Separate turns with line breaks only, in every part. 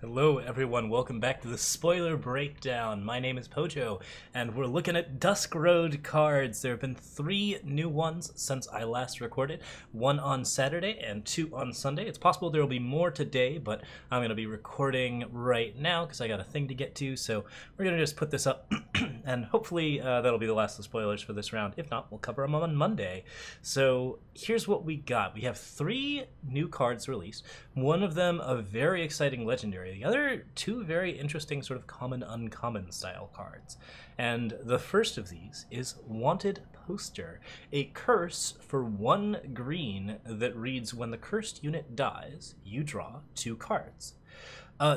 Hello everyone, welcome back to the spoiler breakdown. My name is Pojo, and we're looking at Dusk Road cards. There have been 3 new ones since I last recorded, 1 on Saturday and 2 on Sunday. It's possible there will be more today, but I'm going to be recording right now because I got a thing to get to, so we're going to just put this up, and hopefully that'll be the last of the spoilers for this round. If not, we'll cover them on Monday. So here's what we got. We have 3 new cards released, one of them a very exciting legendary, the other 2 very interesting sort of common uncommon style cards. And the first of these is Wanted Poster, a curse for 1 green that reads, when the cursed unit dies, you draw 2 cards.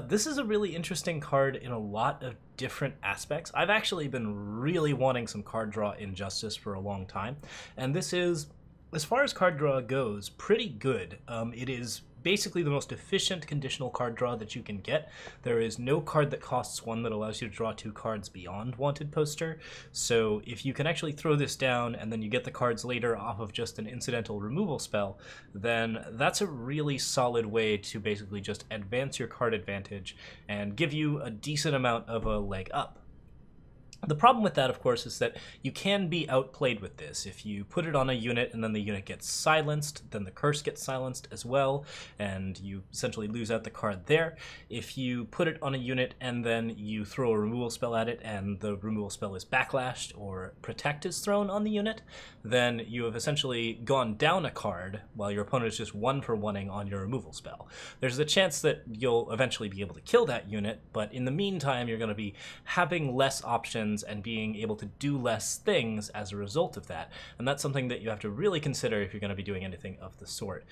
This is a really interesting card in a lot of different aspects. I've actually been really wanting some card draw in Justice for a long time, and this is, as far as card draw goes, pretty good. It is basically the most efficient conditional card draw that you can get. There is no card that costs 1 that allows you to draw 2 cards beyond Wanted Poster, so if you can actually throw this down and then you get the cards later off of just an incidental removal spell, then that's a really solid way to basically just advance your card advantage and give you a decent amount of a leg up. The problem with that, of course, is that you can be outplayed with this. If you put it on a unit and then the unit gets silenced, then the curse gets silenced as well, and you essentially lose out the card there. If you put it on a unit and then you throw a removal spell at it and the removal spell is backlashed or protect is thrown on the unit, then you have essentially gone down a card while your opponent is just 1-for-1ing on your removal spell. There's a chance that you'll eventually be able to kill that unit, but in the meantime you're going to be having less options and being able to do less things as a result of that. And that's something that you have to really consider if you're going to be doing anything of the sort.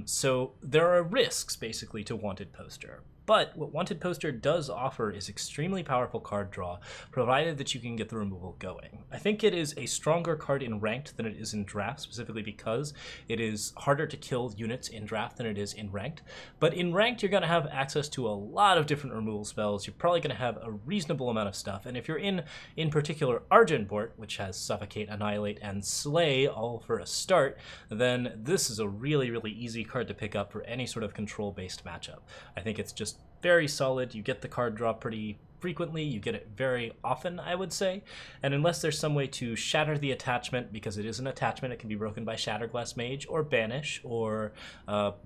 So there are risks, basically, to Wanted Poster. But what Wanted Poster does offer is extremely powerful card draw, provided that you can get the removal going. I think it is a stronger card in Ranked than it is in Draft, specifically because it is harder to kill units in Draft than it is in Ranked. But in Ranked, you're going to have access to a lot of different removal spells. You're probably going to have a reasonable amount of stuff. And if you're in particular Argenport, which has Suffocate, Annihilate, and Slay all for a start, then this is a really, really easy card to pick up for any sort of control-based matchup. I think it's just very solid. You get the card draw pretty frequently, you get it very often, I would say, and unless there's some way to shatter the attachment, because it is an attachment, it can be broken by Shatterglass Mage or Banish or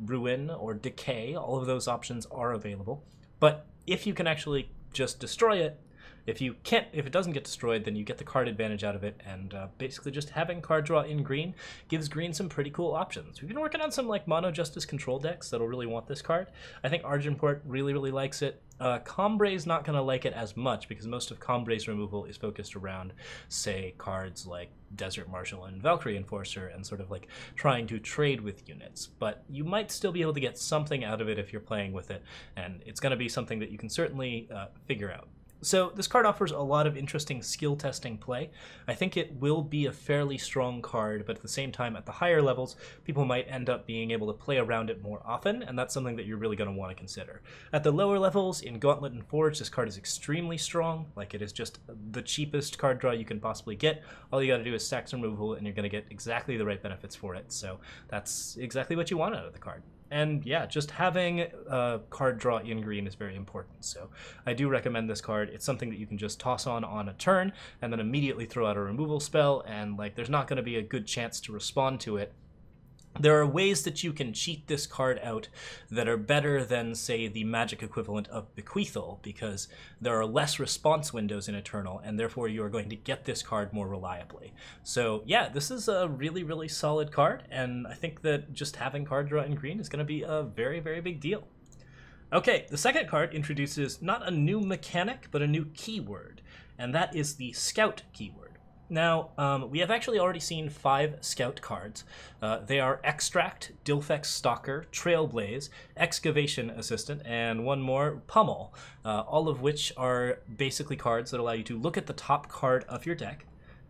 Ruin or Decay. All of those options are available, but if you can actually just destroy it, if it doesn't get destroyed, then you get the card advantage out of it, and basically just having card draw in green gives green some pretty cool options. We've been working on some like Mono Justice control decks that'll really want this card. I think Argenport really, really likes it. Combray's not going to like it as much because most of Combray's removal is focused around, say, cards like Desert Marshal and Valkyrie Enforcer and sort of like trying to trade with units. But you might still be able to get something out of it if you're playing with it, and it's going to be something that you can certainly figure out. So this card offers a lot of interesting skill testing play. I think it will be a fairly strong card, but at the same time, at the higher levels, people might end up being able to play around it more often, and that's something that you're really going to want to consider. At the lower levels, in Gauntlet and Forge, this card is extremely strong. Like, it is just the cheapest card draw you can possibly get. All you got to do is sack some removal, and you're going to get exactly the right benefits for it. So that's exactly what you want out of the card. And yeah, just having card draw in green is very important. So I do recommend this card. It's something that you can just toss on a turn and then immediately throw out a removal spell, and like there's not going to be a good chance to respond to it. There are ways that you can cheat this card out that are better than, say, the magic equivalent of Bequeathal, because there are less response windows in Eternal, and therefore you are going to get this card more reliably. So yeah, this is a really, really solid card, and I think that just having card draw in green is going to be a very, very big deal. Okay, the second card introduces not a new mechanic, but a new keyword, and that is the Scout keyword. Now, we have actually already seen 5 Scout cards. They are Extract, Dilfex Stalker, Trailblaze, Excavation Assistant, and one more, Pummel, all of which are basically cards that allow you to look at the top card of your deck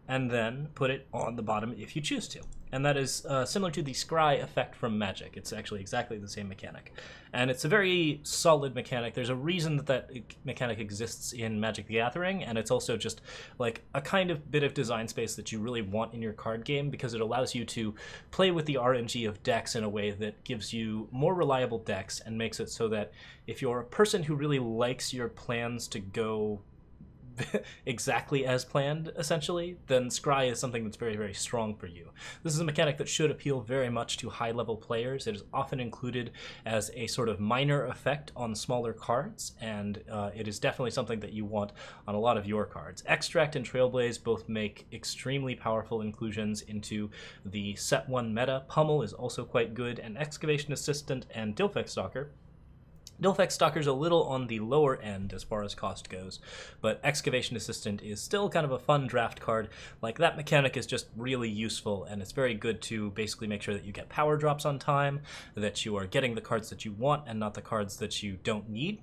and then put it on the bottom if you choose to. and that is similar to the scry effect from Magic. It's actually exactly the same mechanic, and it's a very solid mechanic. There's a reason that that mechanic exists in Magic the Gathering, and it's also just like a kind of bit of design space that you really want in your card game, because it allows you to play with the RNG of decks in a way that gives you more reliable decks and makes it so that if you're a person who really likes your plans to go exactly as planned, essentially, then scry is something that's very, very strong for you. This is a mechanic that should appeal very much to high-level players. It is often included as a sort of minor effect on smaller cards, and it is definitely something that you want on a lot of your cards. Extract and Trailblaze both make extremely powerful inclusions into the Set 1 meta. Pummel is also quite good, and Excavation Assistant and Dilfex Stalker. Dilfex Stalker's a little on the lower end as far as cost goes, but Excavation Assistant is still kind of a fun draft card. Like, that mechanic is just really useful, and it's very good to basically make sure that you get power drops on time, that you are getting the cards that you want and not the cards that you don't need.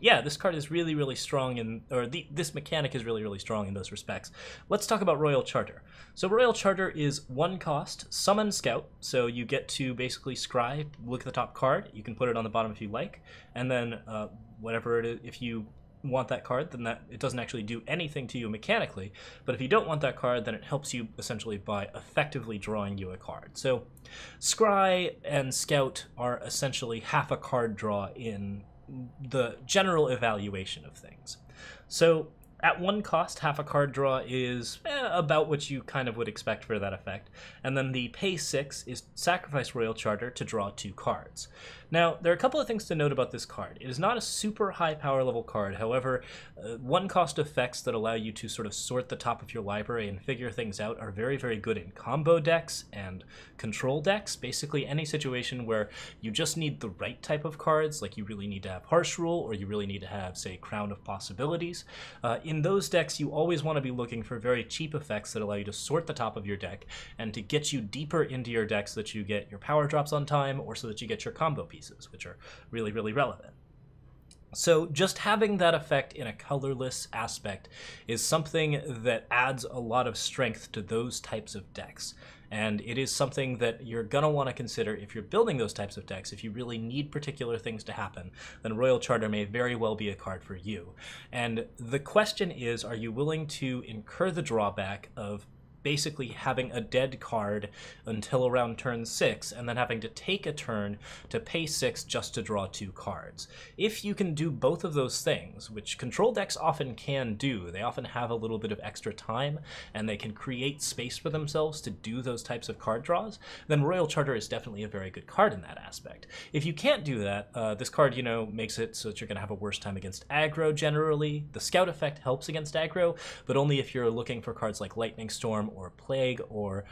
Yeah, this card is really, really strong, this mechanic is really, really strong in those respects. Let's talk about Royal Charter. So Royal Charter is 1 cost, Summon Scout, so you get to basically scry, look at the top card, you can put it on the bottom if you like, and then whatever it is, if you want that card, then it doesn't actually do anything to you mechanically, but if you don't want that card, then it helps you essentially by effectively drawing you a card. So scry and Scout are essentially half a card draw in the general evaluation of things. So at 1 cost, half a card draw is about what you kind of would expect for that effect. And then the pay 6 is sacrifice Royal Charter to draw 2 cards. Now, there are a couple of things to note about this card. It is not a super high power level card. However, 1 cost effects that allow you to sort of sort the top of your library and figure things out are very, very good in combo decks and control decks. Basically, any situation where you just need the right type of cards, like you really need to have Harsh Rule, or you really need to have, say, Crown of Possibilities. In those decks, you always want to be looking for very cheap effects that allow you to sort the top of your deck and to get you deeper into your deck so that you get your power drops on time, or so that you get your combo pieces, which are really, really relevant. So just having that effect in a colorless aspect is something that adds a lot of strength to those types of decks. And it is something that you're going to want to consider if you're building those types of decks. If you really need particular things to happen, then Royal Charter may very well be a card for you. And the question is, are you willing to incur the drawback of basically having a dead card until around turn 6, and then having to take a turn to pay 6 just to draw 2 cards? If you can do both of those things, which control decks often can do, they often have a little bit of extra time, and they can create space for themselves to do those types of card draws, then Royal Charter is definitely a very good card in that aspect. If you can't do that, this card, you know, makes it so that you're going to have a worse time against aggro generally. The Scout effect helps against aggro, but only if you're looking for cards like Lightning Storm or Plague or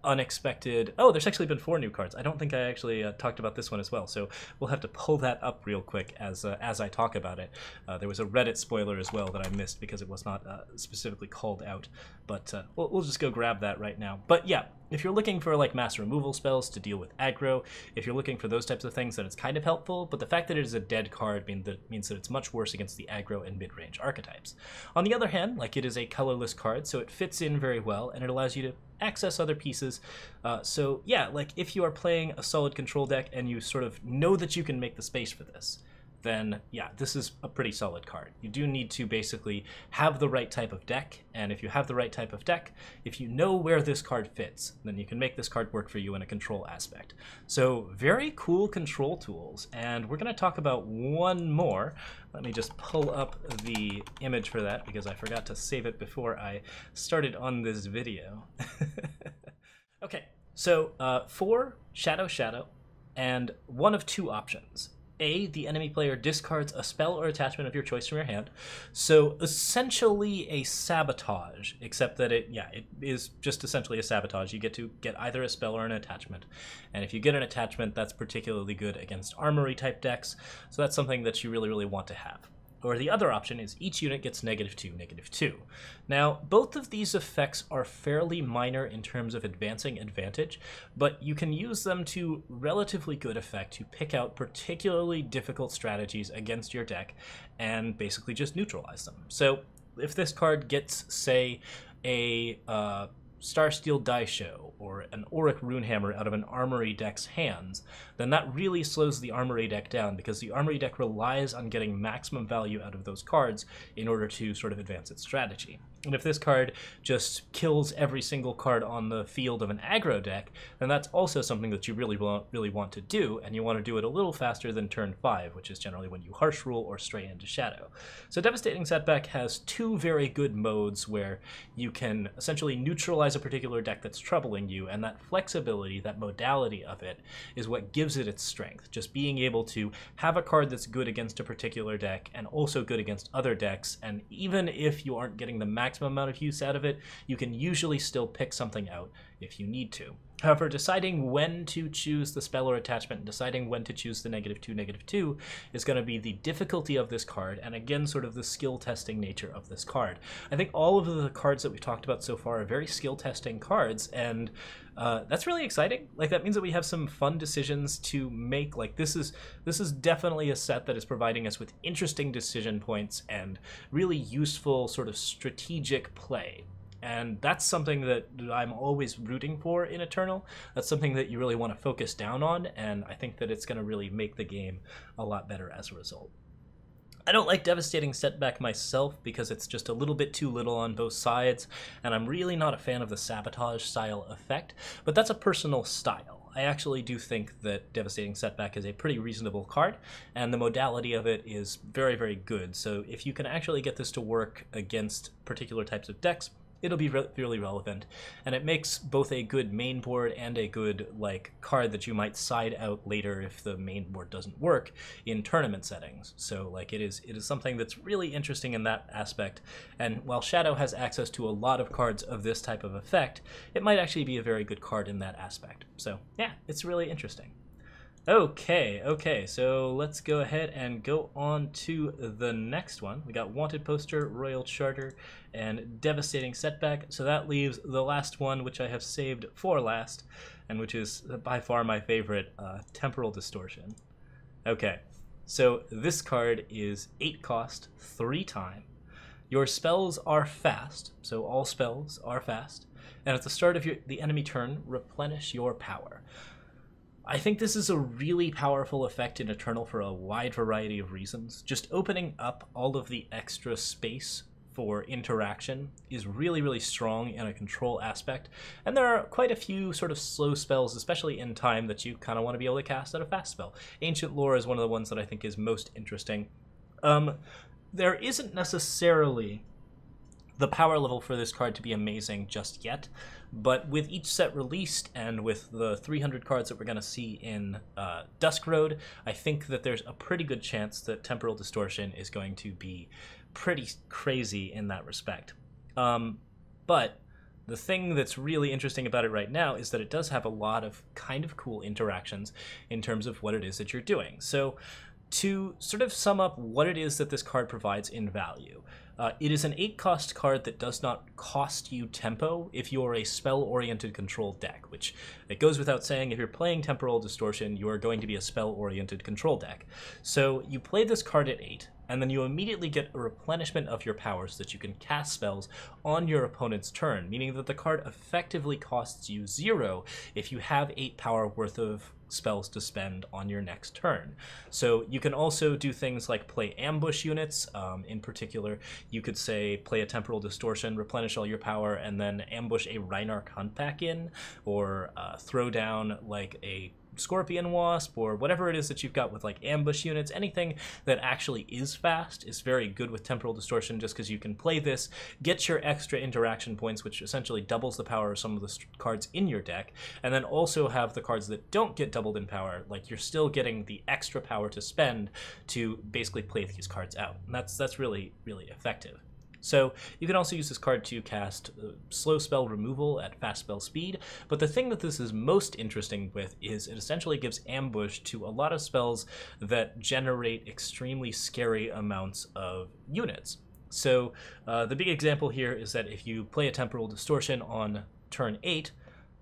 Unexpected. Oh, there's actually been 4 new cards. I don't think I actually talked about this one as well, so we'll have to pull that up real quick as I talk about it. There was a Reddit spoiler as well that I missed because it was not specifically called out, but we'll just go grab that right now. But yeah, if you're looking for like mass removal spells to deal with aggro, if you're looking for those types of things, then it's kind of helpful, but the fact that it is a dead card means that it's much worse against the aggro and mid-range archetypes. On the other hand, like, it is a colorless card, so it fits in very well, and it allows you to access other pieces. So yeah, like, if you are playing a solid control deck and you sort of know that you can make the space for this, then yeah, this is a pretty solid card. You do need to basically have the right type of deck, and if you have the right type of deck, if you know where this card fits, then you can make this card work for you in a control aspect. So very cool control tools, and we're going to talk about one more. Let me just pull up the image for that because I forgot to save it before I started on this video. Okay, so 4 Shadow, and one of 2 options. A, the enemy player discards a spell or attachment of your choice from your hand. So essentially a sabotage, except that it is just essentially a sabotage. You get to get either a spell or an attachment. And if you get an attachment, that's particularly good against armory type decks. So that's something that you really, really want to have. Or the other option is each unit gets -2, -2. Now, both of these effects are fairly minor in terms of advancing advantage, but you can use them to relatively good effect to pick out particularly difficult strategies against your deck and basically just neutralize them. So if this card gets, say, a Starsteel Daisho or an Auric Runehammer out of an Armory deck's hands, then that really slows the Armory deck down, because the Armory deck relies on getting maximum value out of those cards in order to sort of advance its strategy. And if this card just kills every single card on the field of an aggro deck, then that's also something that you really want to do, and you want to do it a little faster than turn 5, which is generally when you Harsh Rule or Stray into Shadow. So Devastating Setback has two very good modes where you can essentially neutralize a particular deck that's troubling you, and that flexibility, that modality of it, is what gives it its strength. Just being able to have a card that's good against a particular deck and also good against other decks, and even if you aren't getting the maximum amount of use out of it, you can usually still pick something out if you need to. However, deciding when to choose the spell or attachment and deciding when to choose the -2/-2 is going to be the difficulty of this card, and again, sort of the skill testing nature of this card. I think all of the cards that we've talked about so far are very skill testing cards, and that's really exciting. Like, that means that we have some fun decisions to make. Like, this is definitely a set that is providing us with interesting decision points and really useful sort of strategic play. And that's something that I'm always rooting for in Eternal. That's something that you really want to focus down on, and I think that it's going to really make the game a lot better as a result. I don't like Devastating Setback myself because it's just a little bit too little on both sides, and I'm really not a fan of the Sabotage style effect, but that's a personal style. I actually do think that Devastating Setback is a pretty reasonable card, and the modality of it is very, very good. So if you can actually get this to work against particular types of decks, it'll be really relevant, and it makes both a good main board and a good card that you might side out later if the main board doesn't work in tournament settings. So it is something that's really interesting in that aspect, and while Shadow has access to a lot of cards of this type of effect, it might actually be a very good card in that aspect. So yeah, it's really interesting. Okay, so let's go ahead and go on to the next one. We got Wanted Poster, Royal Charter, and Devastating Setback. So that leaves the last one, which I have saved for last, and which is by far my favorite, Temporal Distortion. Okay, so this card is 8 cost, 3 time. Your spells are fast, so all spells are fast, and at the start of the enemy turn, replenish your power. I think this is a really powerful effect in Eternal for a wide variety of reasons. Just opening up all of the extra space for interaction is really, really strong in a control aspect, and there are quite a few sort of slow spells, especially in time, that you kind of want to be able to cast at a fast spell. Ancient Lore is one of the ones that I think is most interesting. There isn't necessarily the power level for this card to be amazing just yet, but with each set released and with the 300 cards that we're going to see in Dusk Road, I think that there's a pretty good chance that Temporal Distortion is going to be pretty crazy in that respect. But the thing that's really interesting about it right now is that it does have a lot of kind of cool interactions in terms of what it is that you're doing. So to sort of sum up what it is that this card provides in value, it is an 8-cost card that does not cost you tempo if you're a spell-oriented control deck, which it goes without saying, if you're playing Temporal Distortion, you are going to be a spell-oriented control deck. So you play this card at 8, and then you immediately get a replenishment of your power so that you can cast spells on your opponent's turn, meaning that the card effectively costs you 0 if you have 8 power worth of spells to spend on your next turn. So you can also do things like play ambush units. In particular, you could say play a Temporal Distortion, replenish all your power, and then ambush a Reinarch Huntback in, or throw down like a Scorpion Wasp, or whatever it is that you've got with like ambush units. Anything that actually is fast is very good with Temporal Distortion, just because you can play this, get your extra interaction points, which essentially doubles the power of some of the cards in your deck, and then also have the cards that don't get doubled in power, like you're still getting the extra power to spend to basically play these cards out. And that's really, really effective. So you can also use this card to cast slow spell removal at fast spell speed, but the thing that this is most interesting with is it essentially gives ambush to a lot of spells that generate extremely scary amounts of units. So the big example here is that if you play a Temporal Distortion on turn 8,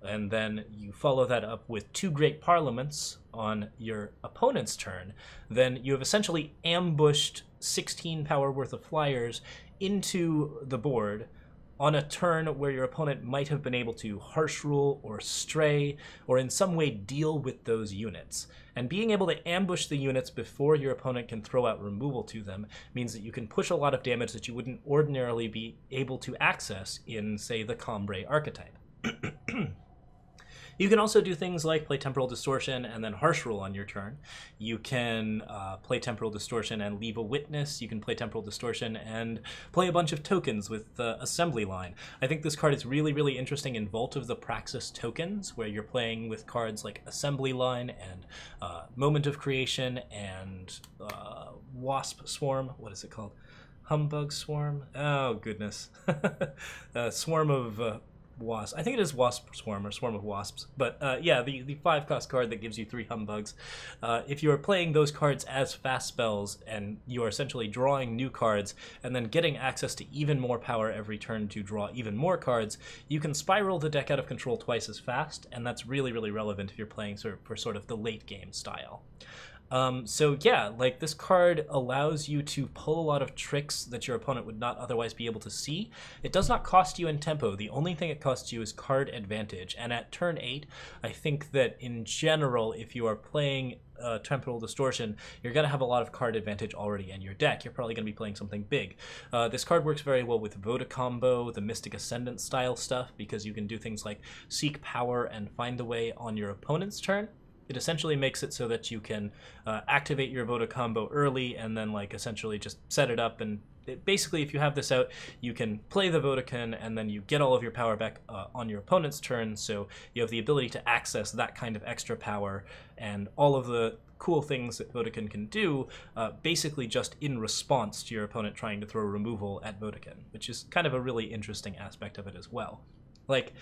and then you follow that up with 2 Great Parliaments on your opponent's turn, then you have essentially ambushed 16 power worth of flyers into the board, on a turn where your opponent might have been able to harsh rule or stray or in some way deal with those units. And being able to ambush the units before your opponent can throw out removal to them means that you can push a lot of damage that you wouldn't ordinarily be able to access in, say, the Cambrai archetype. You can also do things like play Temporal Distortion and then Harsh Rule on your turn. You can play Temporal Distortion and leave a witness. You can play Temporal Distortion and play a bunch of tokens with Assembly Line. I think this card is really, really interesting in Vault of the Praxis tokens, where you're playing with cards like Assembly Line and Moment of Creation and Wasp Swarm. What is it called? Humbug Swarm? Oh, goodness. Swarm of... Wasp. I think it is Wasp Swarm or Swarm of Wasps. But yeah, the 5-cost card that gives you 3 humbugs. If you are playing those cards as fast spells and you are essentially drawing new cards and then getting access to even more power every turn to draw even more cards, you can spiral the deck out of control twice as fast, and that's really, really relevant if you're playing for sort of the late game style. So yeah, like this card allows you to pull a lot of tricks that your opponent would not otherwise be able to see. It does not cost you in tempo. The only thing it costs you is card advantage. And at turn 8, I think that in general, if you are playing Temporal Distortion, you're going to have a lot of card advantage already in your deck. You're probably going to be playing something big. This card works very well with Voda Combo, the Mystic Ascendant style stuff, because you can do things like Seek Power and Find a Way on your opponent's turn. It essentially makes it so that you can activate your Voda combo early and then like essentially just set it up, and basically if you have this out, you can play the Vodakan and then you get all of your power back on your opponent's turn, so you have the ability to access that kind of extra power and all of the cool things that Vodakan can do basically just in response to your opponent trying to throw removal at Vodakan, which is kind of a really interesting aspect of it as well. Like,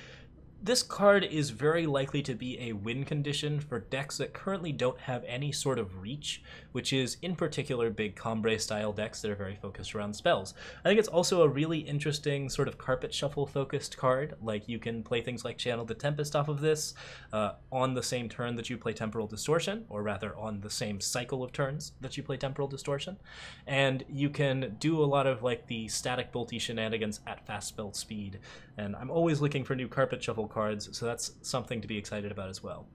this card is very likely to be a win condition for decks that currently don't have any sort of reach, which is in particular big Cambrai style decks that are very focused around spells. I think it's also a really interesting sort of carpet shuffle focused card. Like, you can play things like Channel the Tempest off of this on the same turn that you play Temporal Distortion, or rather on the same cycle of turns that you play Temporal Distortion. And you can do a lot of like the static bolty shenanigans at fast spell speed. And I'm always looking for new carpet shuffle cards, so that's something to be excited about as well.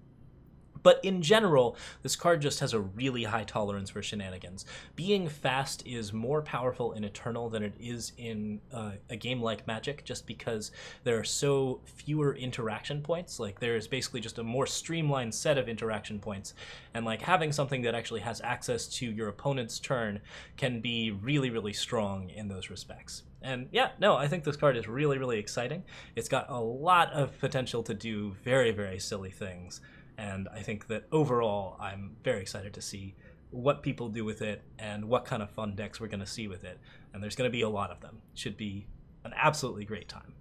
But in general, this card just has a really high tolerance for shenanigans. Being fast is more powerful in Eternal than it is in a game like Magic, just because there are so fewer interaction points. Like, there's basically just a more streamlined set of interaction points, and like having something that actually has access to your opponent's turn can be really, really strong in those respects. And yeah, no, I think this card is really, really exciting. It's got a lot of potential to do very, very silly things. And I think that overall, I'm very excited to see what people do with it and what kind of fun decks we're going to see with it. And there's going to be a lot of them. It should be an absolutely great time.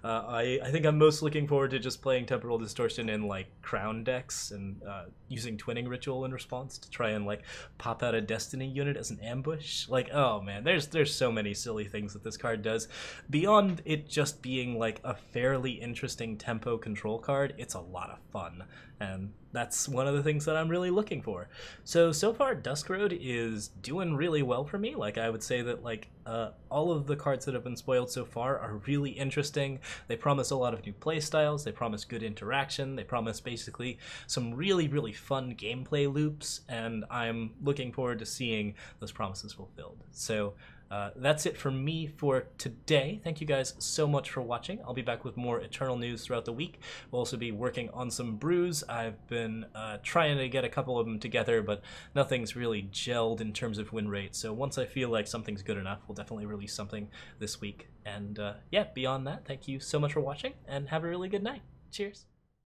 I think I'm most looking forward to just playing Temporal Distortion in like Crown decks and using Twinning Ritual in response to try and like pop out a Destiny unit as an ambush. Like, oh man, there's so many silly things that this card does. Beyond it just being like a fairly interesting tempo control card, it's a lot of fun. And that's one of the things that I'm really looking for. So far, Dusk Road is doing really well for me. Like, I would say that like all of the cards that have been spoiled so far are really interesting. They promise a lot of new play styles. They promise good interaction. They promise basically some really, really fun gameplay loops. And I'm looking forward to seeing those promises fulfilled. So that's it for me for today. Thank you guys so much for watching. I'll be back with more Eternal news throughout the week. We'll also be working on some brews. I've been trying to get a couple of them together, but nothing's really gelled in terms of win rate. So once I feel like something's good enough, we'll definitely release something this week. And yeah, beyond that, thank you so much for watching, and have a really good night. Cheers.